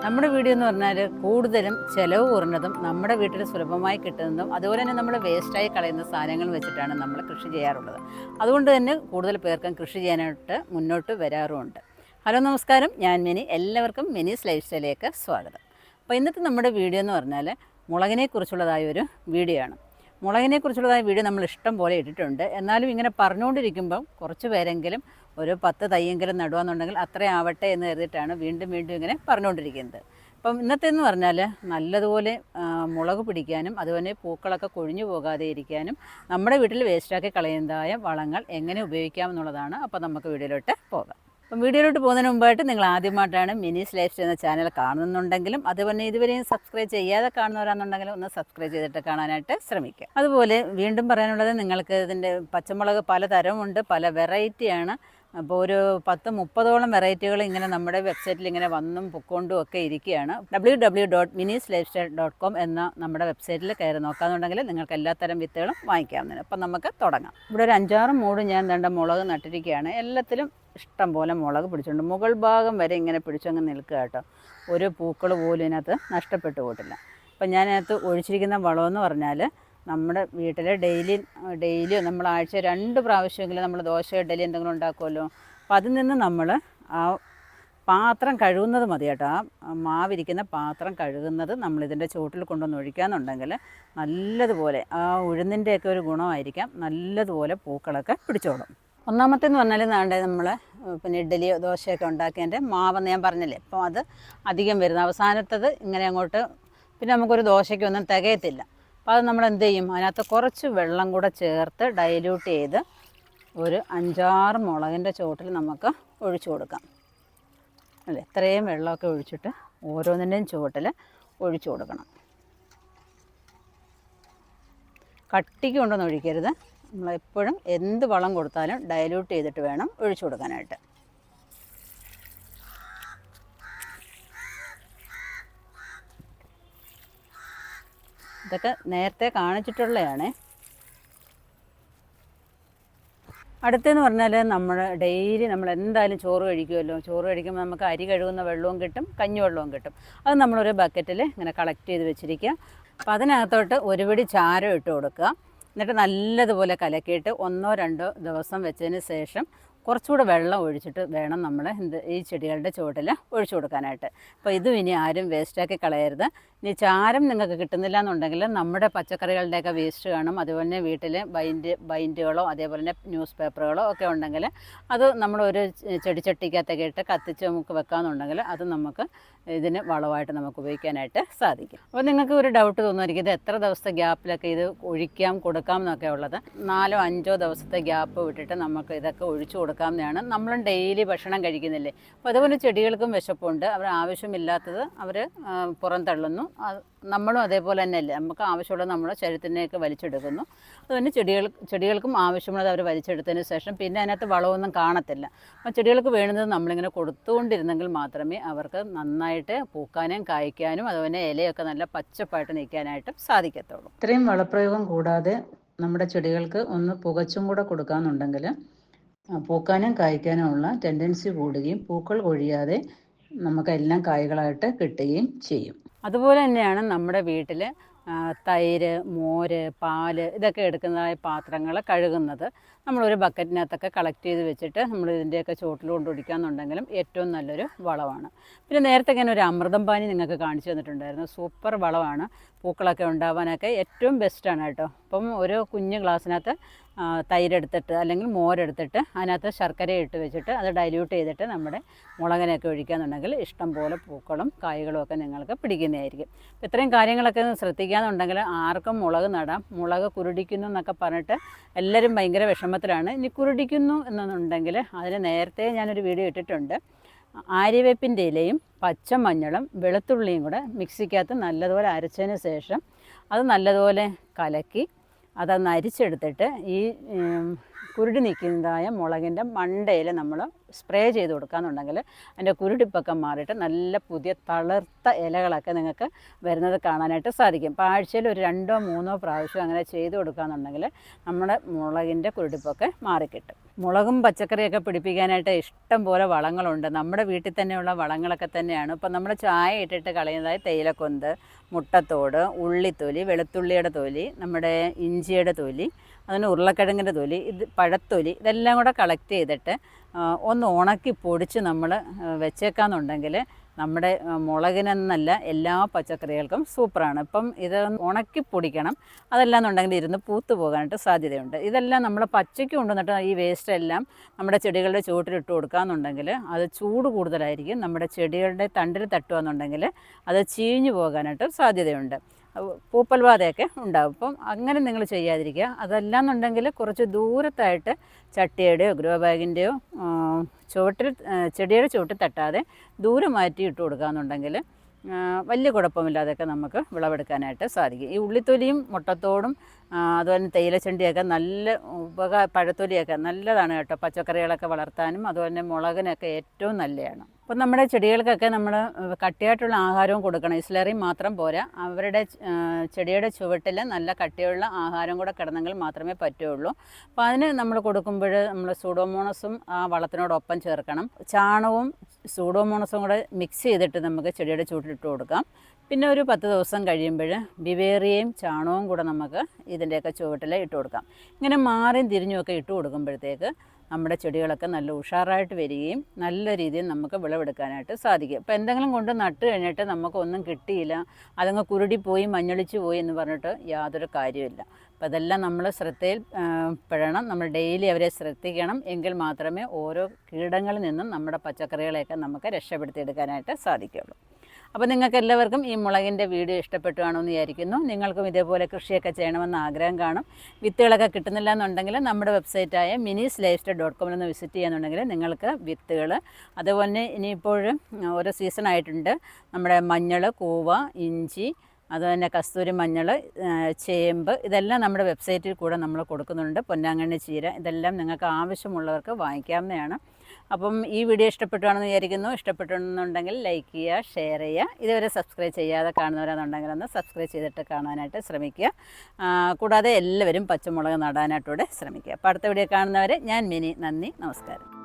നമ്മുടെ വീഡിയോ എന്ന് പറഞ്ഞാൽ കൂടുതലും ചിലവ് കുറഞ്ഞതും നമ്മുടെ വീട്ടിൽ സുലഭമായി കിട്ടുന്നതും അതുപോലെ തന്നെ നമ്മൾ വേസ്റ്റായി കളയുന്ന സാധനങ്ങൾ വെച്ചിട്ടാണ് നമ്മൾ കൃഷി ചെയ്യാറുള്ളത്. അതുകൊണ്ട് തന്നെ കൂടുതൽ പേർക്കും കൃഷി ചെയ്യാനായിട്ട് മുന്നോട്ട് വരാറുമുണ്ട്. ഹലോ നമസ്കാരം, ഞാൻ മിനി. എല്ലാവർക്കും മിനീസ് ലൈഫ് സ്റ്റൈലിലേക്ക് സ്വാഗതം. അപ്പോൾ ഇന്നത്തെ നമ്മുടെ വീഡിയോ എന്ന് പറഞ്ഞാൽ മുളകിനെക്കുറിച്ചുള്ളതായൊരു വീഡിയോ ആണ്. മുളകിനെക്കുറിച്ചുള്ളതായ വീഡിയോ നമ്മൾ ഇഷ്ടം പോലെ ഇട്ടിട്ടുണ്ട്. എന്നാലും ഇങ്ങനെ പറഞ്ഞുകൊണ്ടിരിക്കുമ്പം കുറച്ച് പേരെങ്കിലും ഒരു 10 തൈയെങ്കിലും നടുകയെന്നുണ്ടെങ്കിൽ അത്രയും ആവട്ടെ എന്ന് കരുതിയിട്ടാണ് വീണ്ടും ഇങ്ങനെ പറഞ്ഞുകൊണ്ടിരിക്കുന്നത്. അപ്പം ഇന്നത്തേന്ന് പറഞ്ഞാൽ നല്ലതുപോലെ മുളക് പിടിക്കാനും അതുപോലെ പൂക്കളൊക്കെ കൊഴിഞ്ഞു പോകാതെ ഇരിക്കാനും നമ്മുടെ വീട്ടിൽ വേസ്റ്റാക്കി കളയുന്നതായ വളങ്ങൾ എങ്ങനെ ഉപയോഗിക്കാമെന്നുള്ളതാണ്. അപ്പോൾ നമുക്ക് വീഡിയോയിലോട്ട് പോകാം. അപ്പം വീഡിയോയിലോട്ട് പോകുന്നതിന് മുമ്പായിട്ട് നിങ്ങൾ ആദ്യമായിട്ടാണ് മിനീസ് ലൈഫ് സ്റ്റൈൽ എന്ന ചാനൽ കാണുന്നുണ്ടെങ്കിലും അതുപോലെ ഇതുവരെയും സബ്സ്ക്രൈബ് ചെയ്യാതെ കാണുന്നവരാണെന്നുണ്ടെങ്കിലും ഒന്ന് സബ്സ്ക്രൈബ് ചെയ്തിട്ട് കാണാനായിട്ട് ശ്രമിക്കുക. അതുപോലെ വീണ്ടും പറയാനുള്ളത്, നിങ്ങൾക്ക് ഇതിൻ്റെ പച്ചമുളക് പലതരമുണ്ട്, പല വെറൈറ്റിയാണ്. അപ്പോൾ ഒരു 10-30ഓളം വെറൈറ്റികൾ ഇങ്ങനെ നമ്മുടെ വെബ്സൈറ്റിൽ ഇങ്ങനെ വന്നും പൊക്കൊണ്ടും ഒക്കെ ഇരിക്കുകയാണ്. www.minisslifestyle.com എന്ന നമ്മുടെ വെബ്സൈറ്റിൽ കയറി നോക്കാമെന്നുണ്ടെങ്കിൽ നിങ്ങൾക്ക് എല്ലാത്തരം വിത്തുകളും വാങ്ങിക്കാവുന്നതാണ്. അപ്പം നമുക്ക് തുടങ്ങാം. ഇവിടെ ഒരു 5-6 മൂട് ഞാൻ വേണ്ട മുളക് നട്ടിരിക്കുകയാണ്. എല്ലാത്തിലും ഇഷ്ടം പോലെ മുളക് പിടിച്ചിട്ടുണ്ട്. മുകൾ ഭാഗം വരെ ഇങ്ങനെ പിടിച്ചങ്ങ് നിൽക്കുക കേട്ടോ. ഒരു പൂക്കൾ പോലും ഇതിനകത്ത് നഷ്ടപ്പെട്ടു പോയിട്ടില്ല. അപ്പം ഞാനതിനകത്ത് ഒഴിച്ചിരിക്കുന്ന വളമെന്ന് പറഞ്ഞാൽ നമ്മുടെ വീട്ടിൽ ഡെയിലി നമ്മൾ ആഴ്ച 2 പ്രാവശ്യമെങ്കിലും നമ്മൾ ദോശ ഇഡലി എന്തെങ്കിലും ഉണ്ടാക്കുമല്ലോ. അപ്പം അതിൽ നിന്ന് നമ്മൾ ആ പാത്രം കഴുകുന്നത് മതി കേട്ടോ. ആ മാവിരിക്കുന്ന പാത്രം കഴുകുന്നത് നമ്മളിതിൻ്റെ ചുവട്ടിൽ കൊണ്ടുവന്ന് ഒഴിക്കാമെന്നുണ്ടെങ്കിൽ നല്ലതുപോലെ ആ ഉഴുന്നിൻ്റെയൊക്കെ ഒരു ഗുണമായിരിക്കാം, നല്ലതുപോലെ പൂക്കളൊക്കെ പിടിച്ചോളും. ഒന്നാമത്തേന്ന് പറഞ്ഞാൽ നമ്മൾ പിന്നെ ഇഡ്ഡലിയോ ദോശയൊക്കെ ഉണ്ടാക്കിയതിൻ്റെ മാവെന്ന് ഞാൻ പറഞ്ഞില്ലേ. അപ്പം അത് അധികം വരുന്നത് അവസാനത്തത് ഇങ്ങനെ അങ്ങോട്ട് പിന്നെ നമുക്കൊരു ദോശയ്ക്കൊന്നും തികയത്തില്ല. അപ്പോൾ അത് നമ്മൾ എന്ത് ചെയ്യും, അതിനകത്ത് കുറച്ച് വെള്ളം കൂടെ ചേർത്ത് ഡൈല്യൂട്ട് ചെയ്ത് ഒരു 5-6 മുളകിൻ്റെ ചുവട്ടിൽ നമുക്ക് ഒഴിച്ചു കൊടുക്കാം. അല്ലേ, ഇത്രയും വെള്ളമൊക്കെ ഒഴിച്ചിട്ട് ഓരോന്നിൻ്റെയും ചുവട്ടിൽ ഒഴിച്ചു കൊടുക്കണം. കട്ടിക്ക് കൊണ്ടൊന്നും ഒഴിക്കരുത്. നമ്മളെപ്പോഴും എന്ത് വളം കൊടുത്താലും ഡൈല്യൂട്ട് ചെയ്തിട്ട് വേണം ഒഴിച്ചു കൊടുക്കാനായിട്ട്. ഇതൊക്കെ നേരത്തെ കാണിച്ചിട്ടുള്ളതാണ്. അടുത്തെന്ന് പറഞ്ഞാൽ ഡെയിലി നമ്മൾ എന്തായാലും ചോറ് കഴിക്കുമല്ലോ. ചോറ് കഴിക്കുമ്പോൾ നമുക്ക് അരി കഴുകുന്ന വെള്ളവും കിട്ടും, കഞ്ഞിവെള്ളവും കിട്ടും. അത് നമ്മളൊരു ബക്കറ്റിൽ ഇങ്ങനെ കളക്ട് ചെയ്ത് വെച്ചിരിക്കുക. അപ്പോൾ അതിനകത്തോട്ട് ഒരു പിടി ചാരം ഇട്ട് കൊടുക്കുക. എന്നിട്ട് നല്ലതുപോലെ കലക്കിയിട്ട് 1-2 ദിവസം വെച്ചതിന് ശേഷം കുറച്ചുകൂടെ വെള്ളം ഒഴിച്ചിട്ട് വേണം നമ്മൾ ഈ ചെടികളുടെ ചുവട്ടിൽ ഒഴിച്ചു കൊടുക്കാനായിട്ട്. അപ്പോൾ ഇതും ഇനി ആരും വേസ്റ്റാക്കി കളയരുത്. ഇനി ചാരം നിങ്ങൾക്ക് കിട്ടുന്നില്ല എന്നുണ്ടെങ്കിൽ നമ്മുടെ പച്ചക്കറികളുടെയൊക്കെ വേസ്റ്റ് കാണും. അതുപോലെ തന്നെ വീട്ടിൽ ബൈൻഡുകളോ അതേപോലെ തന്നെ ന്യൂസ് പേപ്പറുകളോ ഒക്കെ ഉണ്ടെങ്കിൽ അത് നമ്മളൊരു ചെടിച്ചട്ടിക്കകത്തൊക്കെ ഇട്ട് കത്തിച്ച് നമുക്ക് വെക്കാമെന്നുണ്ടെങ്കിൽ അത് നമുക്ക് ഇതിന് വളമായിട്ട് നമുക്ക് ഉപയോഗിക്കാനായിട്ട് സാധിക്കും. അപ്പോൾ നിങ്ങൾക്ക് ഒരു ഡൗട്ട് തോന്നുമായിരിക്കും, ഇത് എത്ര ദിവസത്തെ ഗ്യാപ്പിലൊക്കെ ഇത് ഒഴിക്കാം കൊടുക്കാം എന്നൊക്കെ ഉള്ളത്. 4-5 ദിവസത്തെ ഗ്യാപ്പ് വിട്ടിട്ട് നമുക്ക് ഇതൊക്കെ ഒഴിച്ചു കൊടുക്കാവുന്നതാണ്. നമ്മളും ഡെയിലി ഭക്ഷണം കഴിക്കുന്നില്ലേ. അപ്പോൾ അതുപോലെ ചെടികൾക്കും വിശപ്പുണ്ട്. അവർ ആവശ്യമില്ലാത്തത് അവർ പുറന്തള്ളുന്നു. നമ്മളും അതേപോലെ തന്നെയല്ലേ, നമുക്ക് ആവശ്യമുള്ളത് നമ്മൾ ശരീരത്തിനേക്ക് വലിച്ചെടുക്കുന്നു. അതുപോലെ ചെടികൾക്കും ആവശ്യമുള്ളത് അവർ വലിച്ചെടുത്തതിന് ശേഷം പിന്നെ അതിനകത്ത് വളമൊന്നും കാണത്തില്ല. അപ്പോൾ ചെടികൾക്ക് വേണ്ടുന്നത് നമ്മളിങ്ങനെ കൊടുത്തുകൊണ്ടിരുന്നെങ്കിൽ മാത്രമേ അവർക്ക് നന്നായിട്ട് പൂക്കാനും കായ്ക്കാനും അതുപോലെ ഇലയൊക്കെ നല്ല പച്ചപ്പായിട്ട് നിൽക്കാനായിട്ടും സാധിക്കത്തുള്ളൂ. ഇത്രയും വളപ്രയോഗം കൂടാതെ നമ്മുടെ ചെടികൾക്ക് ഒന്ന് പുകച്ചും കൂടെ കൊടുക്കാമെന്നുണ്ടെങ്കിൽ പൂക്കാനും കായ്ക്കാനുമുള്ള ടെൻഡൻസി കൂടുകയും പൂക്കൾ കൊഴിയാതെ നമുക്കെല്ലാം കായ്കളായിട്ട് കിട്ടുകയും ചെയ്യും. അതുപോലെ തന്നെയാണ് നമ്മുടെ വീട്ടിൽ തൈര്, മോര്, പാല് ഇതൊക്കെ എടുക്കുന്നതായ പാത്രങ്ങൾ കഴുകുന്നത്. നമ്മളൊരു ബക്കറ്റിനകത്തൊക്കെ കളക്ട് ചെയ്ത് വെച്ചിട്ട് നമ്മൾ ഇതിൻ്റെയൊക്കെ ചുവട്ടിൽ കൊണ്ടൊഴിക്കാമെന്നുണ്ടെങ്കിലും ഏറ്റവും നല്ലൊരു വളമാണ്. പിന്നെ നേരത്തെ ഇങ്ങനെ ഒരു അമൃതം പാനി നിങ്ങൾക്ക് കാണിച്ചു തന്നിട്ടുണ്ടായിരുന്നു. സൂപ്പർ വളമാണ്. പൂക്കളൊക്കെ ഉണ്ടാവാനൊക്കെ ഏറ്റവും ബെസ്റ്റാണ് കേട്ടോ. അപ്പം ഒരു കുഞ്ഞ് ഗ്ലാസ്സിനകത്ത് തൈരെടുത്തിട്ട് അല്ലെങ്കിൽ മോരെടുത്തിട്ട് അതിനകത്ത് ശർക്കര ഇട്ട് വെച്ചിട്ട് അത് ഡൈല്യൂട്ട് ചെയ്തിട്ട് നമ്മുടെ മുളകിനൊക്കെ ഒഴിക്കുകയെന്നുണ്ടെങ്കിൽ ഇഷ്ടം പോലെ പൂക്കളും കായ്കളും ഒക്കെ നിങ്ങൾക്ക് പിടിക്കുന്നതായിരിക്കും. ഇത്രയും കാര്യങ്ങളൊക്കെ ശ്രദ്ധിക്കാമെന്നുണ്ടെങ്കിൽ ആർക്കും മുളക് നടാം. മുളക് കുരുടിക്കുന്നു എന്നൊക്കെ പറഞ്ഞിട്ട് എല്ലാവരും ഭയങ്കര വിഷമത്തിലാണ്. ഇനി കുരുടിക്കുന്നു എന്നുണ്ടെങ്കിൽ അതിന് നേരത്തെ ഞാനൊരു വീഡിയോ ഇട്ടിട്ടുണ്ട്. ആര്യവേപ്പിൻ്റെ ഇലയും പച്ചമഞ്ഞളും വെളുത്തുള്ളിയും കൂടെ മിക്സിക്കകത്ത് നല്ലതുപോലെ അരച്ചതിന് ശേഷം അത് നല്ലതുപോലെ കലക്കി അതൊന്ന് അരിച്ചെടുത്തിട്ട് ഈ കുരുടി നിൽക്കുന്നതായ മുളകിൻ്റെ മണ്ടയിൽ നമ്മൾ സ്പ്രേ ചെയ്ത് കൊടുക്കുകയെന്നുണ്ടെങ്കിൽ അതിൻ്റെ കുരുടിപ്പൊക്കെ മാറിയിട്ട് നല്ല പുതിയ തളിർത്ത ഇലകളൊക്കെ നിങ്ങൾക്ക് വരുന്നത് കാണാനായിട്ട് സാധിക്കും. അപ്പോൾ ആഴ്ചയിൽ ഒരു 2-3 പ്രാവശ്യം അങ്ങനെ ചെയ്ത് കൊടുക്കുകയെന്നുണ്ടെങ്കിൽ നമ്മുടെ മുളകിൻ്റെ കുരുടിപ്പൊക്കെ മാറിക്കിട്ടും. മുളകും പച്ചക്കറിയൊക്കെ പിടിപ്പിക്കാനായിട്ട് ഇഷ്ടം പോലെ വളങ്ങളുണ്ട്. നമ്മുടെ വീട്ടിൽ തന്നെയുള്ള വളങ്ങളൊക്കെ തന്നെയാണ്. ഇപ്പം നമ്മൾ ചായ ഇട്ടിട്ട് കളയുന്നതായി തേയിലക്കൊന്ത്, മുട്ടത്തോട്, ഉള്ളിത്തൊലി, വെളുത്തുള്ളിയുടെ തൊലി, നമ്മുടെ ഇഞ്ചിയുടെ തൊലി, അതിന് ഉരുളക്കിഴങ്ങിൻ്റെ തൊലി, ഇത് പഴത്തൊലി, ഇതെല്ലാം കൂടെ കളക്ട് ചെയ്തിട്ട് ഒന്ന് ഉണക്കി പൊടിച്ച് നമ്മൾ വെച്ചേക്കാന്നുണ്ടെങ്കിൽ നമ്മുടെ മുളകിനെന്നല്ല എല്ലാ പച്ചക്കറികൾക്കും സൂപ്പറാണ്. ഇപ്പം ഇത് ഉണക്കി പൊടിക്കണം, അതല്ലാന്നുണ്ടെങ്കിൽ ഇരുന്ന് പൂത്തു പോകാനായിട്ട് സാധ്യതയുണ്ട്. ഇതെല്ലാം നമ്മൾ പച്ചയ്ക്ക് കൊണ്ടുവന്നിട്ട് ഈ വേസ്റ്റ് എല്ലാം നമ്മുടെ ചെടികളുടെ ചുവട്ടിലിട്ട് കൊടുക്കുകയെന്നുണ്ടെങ്കിൽ അത് ചൂട് കൂടുതലായിരിക്കും. നമ്മുടെ ചെടികളുടെ തണ്ടിൽ തട്ടുകയെന്നുണ്ടെങ്കിൽ അത് ചീഞ്ഞു പോകാനായിട്ട് സാധ്യതയുണ്ട്. പൂപ്പൽബാധയൊക്കെ ഉണ്ടാകും. അപ്പം അങ്ങനെ നിങ്ങൾ ചെയ്യാതിരിക്കുക. അതല്ലാന്നുണ്ടെങ്കിൽ കുറച്ച് ദൂരത്തായിട്ട് ചട്ടിയുടെയോ ഗ്രോ ബാഗിൻ്റെയോ ചുവട്ടിൽ ചെടിയുടെ ചുവട്ടിൽ തട്ടാതെ ദൂരെ മാറ്റി ഇട്ട് കൊടുക്കുകയെന്നുണ്ടെങ്കിൽ വലിയ കുഴപ്പമില്ലാതെയൊക്കെ നമുക്ക് വിളവെടുക്കാനായിട്ട് സാധിക്കും. ഈ ഉള്ളിത്തൊലിയും മുട്ടത്തോടും അതുപോലെ തേയിലച്ചണ്ടിയൊക്കെ നല്ല പഴത്തൊലിയൊക്കെ നല്ലതാണ് കേട്ടോ. പച്ചക്കറികളൊക്കെ വളർത്താനും അതുപോലെ തന്നെ മുളകിനൊക്കെ ഏറ്റവും നല്ലതാണ്. അപ്പം നമ്മുടെ ചെടികൾക്കൊക്കെ നമ്മൾ കട്ടിയായിട്ടുള്ള ആഹാരവും കൊടുക്കണം. ഇസ്ലറി മാത്രം പോരാ, അവരുടെ ചെടിയുടെ ചുവട്ടിൽ നല്ല കട്ടിയുള്ള ആഹാരം കൂടെ കിടന്നെങ്കിൽ മാത്രമേ പറ്റുള്ളൂ. അപ്പോൾ അതിന് നമ്മൾ കൊടുക്കുമ്പോൾ നമ്മൾ സൂഡോമോണസും ആ വളത്തിനോടൊപ്പം ചേർക്കണം. ചാണകവും സൂഡോമോണസും കൂടെ മിക്സ് ചെയ്തിട്ട് നമുക്ക് ചെടിയുടെ ചുവട്ടിലിട്ട് കൊടുക്കാം. പിന്നെ ഒരു 10 ദിവസം കഴിയുമ്പോൾ ബിവേറിയയും ചാണകവും കൂടെ നമുക്ക് ഇതിൻ്റെയൊക്കെ ചുവട്ടിൽ ഇട്ട് കൊടുക്കാം. ഇങ്ങനെ മാറിയും തിരിഞ്ഞുമൊക്കെ ഇട്ട് കൊടുക്കുമ്പോഴത്തേക്ക് നമ്മുടെ ചെടികളൊക്കെ നല്ല ഉഷാറായിട്ട് വരികയും നല്ല രീതിയിൽ നമുക്ക് വിളവെടുക്കാനായിട്ട് സാധിക്കും. ഇപ്പോൾ എന്തെങ്കിലും കൊണ്ട് നട്ട് കഴിഞ്ഞിട്ട് നമുക്കൊന്നും കിട്ടിയില്ല, അതങ്ങ് കുരുടിപ്പോയി മഞ്ഞളിച്ച് പോയി എന്ന് പറഞ്ഞിട്ട് യാതൊരു കാര്യമില്ല. അപ്പോൾ അതെല്ലാം നമ്മൾ ശ്രദ്ധയിൽ പെടണം. നമ്മൾ ഡെയിലി അവരെ ശ്രദ്ധിക്കണം. എങ്കിൽ മാത്രമേ ഓരോ കീടങ്ങളിൽ നിന്നും നമ്മുടെ പച്ചക്കറികളെയൊക്കെ നമുക്ക് രക്ഷപ്പെടുത്തിയെടുക്കാനായിട്ട് സാധിക്കുകയുള്ളൂ. അപ്പോൾ നിങ്ങൾക്ക് എല്ലാവർക്കും ഈ മുളകിൻ്റെ വീഡിയോ ഇഷ്ടപ്പെട്ടു കാണുമെന്ന് വിചാരിക്കുന്നു. നിങ്ങൾക്കും ഇതേപോലെ കൃഷിയൊക്കെ ചെയ്യണമെന്ന് ആഗ്രഹം കാണും. വിത്തുകളൊക്കെ കിട്ടുന്നില്ല എന്നുണ്ടെങ്കിൽ നമ്മുടെ വെബ്സൈറ്റായ minis-lifestyle.com വിസിറ്റ് ചെയ്യുന്നുണ്ടെങ്കിൽ നിങ്ങൾക്ക് വിത്തുകൾ, അതുപോലെ ഇനിയിപ്പോഴും ഓരോ സീസണായിട്ടുണ്ട്. നമ്മുടെ മഞ്ഞൾ, കൂവ, ഇഞ്ചി, അതുതന്നെ കസ്തൂരി മഞ്ഞൾ, ചേമ്പ്, ഇതെല്ലാം നമ്മുടെ വെബ്സൈറ്റിൽ കൂടെ നമ്മൾ കൊടുക്കുന്നുണ്ട്. പൊന്നാങ്കണ്ണി ചീര, ഇതെല്ലാം നിങ്ങൾക്ക് ആവശ്യമുള്ളവർക്ക് വാങ്ങിക്കാവുന്നതാണ്. അപ്പം ഈ വീഡിയോ ഇഷ്ടപ്പെട്ടുവാണെന്ന് വിചാരിക്കുന്നു. ഇഷ്ടപ്പെട്ടുണ്ടെങ്കിൽ ലൈക്ക് ചെയ്യുക, ഷെയർ ചെയ്യുക. ഇതുവരെ സബ്സ്ക്രൈബ് ചെയ്യാതെ കാണുന്നവരാണെന്നുണ്ടെങ്കിൽ ഒന്ന് സബ്സ്ക്രൈബ് ചെയ്തിട്ട് കാണാനായിട്ട് ശ്രമിക്കുക. കൂടാതെ എല്ലാവരും പച്ചമുളക് നടാനായിട്ടൂടെ ശ്രമിക്കുക. അപ്പോൾ അടുത്ത വീഡിയോ കാണുന്നവരെ ഞാൻ മിനി. നന്ദി, നമസ്കാരം.